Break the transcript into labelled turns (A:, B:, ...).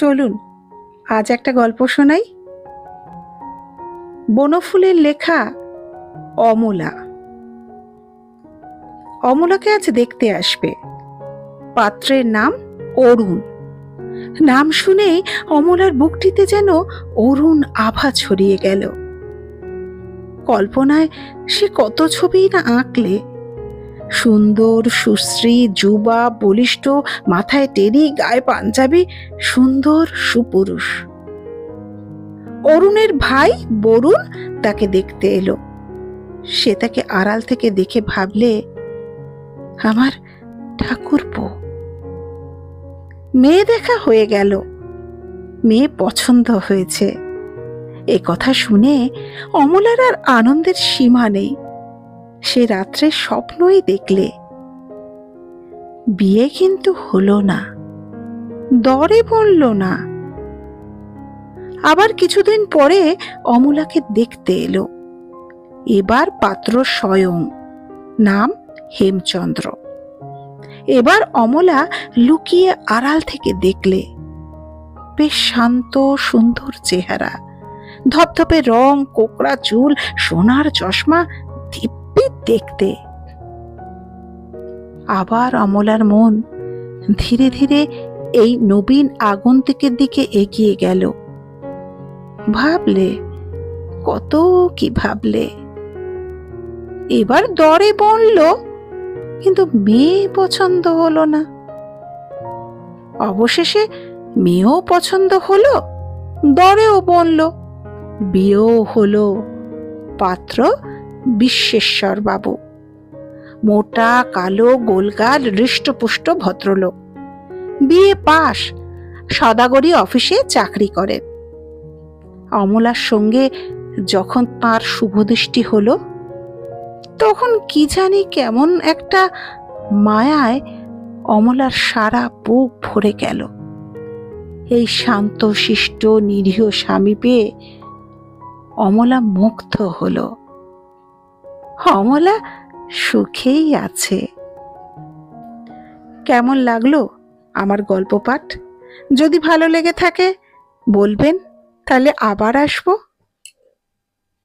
A: চলুন আজ একটা গল্প শোনাই। বনফুলের লেখা অমলা। অমলাকে আজ দেখতে আসবে। পাত্রের নাম অরুণ। নাম শুনেই অমলার বুকটিতে যেন অরুণ আভা ছড়িয়ে গেল। কল্পনায় সে কত ছবিই না আঁকলে। সুন্দর সুশ্রী, যুবা, বলিষ্ঠ, মাথায় টেরি, গায়ে পাঞ্জাবি, সুন্দর সুপুরুষ। অরুণের ভাই বরুণ তাকে দেখতে এলো। সে তাকে আড়াল থেকে দেখে ভাবলে, আমার ঠাকুরপো। মেয়ে দেখা হয়ে গেল, মেয়ে পছন্দ হয়েছে। এ কথা শুনে অমলার আর আনন্দের সীমা নেই। সে রাত্রে স্বপ্নই দেখলে। বিয়ে কিন্তু হলো না, দরে বলল না। আবার কিছুদিন পরে অমলাকে দেখতে এলো। এবার পাত্র স্বয়ং, নাম হেমচন্দ্র। এবার অমলা লুকিয়ে আড়াল থেকে দেখলে। বেশ শান্ত সুন্দর চেহারা, ধপধপে রং, কোকড়া চুল, সোনার চশমা, দিব্যি দেখতে। আবার অমলার মন ধীরে ধীরে এই নবীন আগন্তুকের দিকে এগিয়ে গেল। ভাবলে, কত কি ভাবলে। এবার দরে বলল, কিন্তু মেয়ে পছন্দ হলো না। অবশেষে মেয়েও পছন্দ হলো, দরেও বলল, বিয়েও হলো। পাত্র বিশ্বেশ্বর বাবু, মোটা কালো গোলগাল হৃষ্টপুষ্ট ভদ্রলোক, বিয়ে পাশ, সদাগরি অফিসে চাকরি করেন। অমলার সঙ্গে যখন তার শুভদৃষ্টি হলো, তখন কি জানি কেমন একটা মায়ায় অমলার সারা বুক ভরে গেল। এই শান্ত শিষ্ট নিরীহ স্বামী পেয়ে অমলা মুগ্ধ হলো। অমলা সুখেই আছে। কেমন লাগলো আমার গল্প পাঠ? যদি ভালো লেগে থাকে বলবেন, তাহলে আবার আসবো।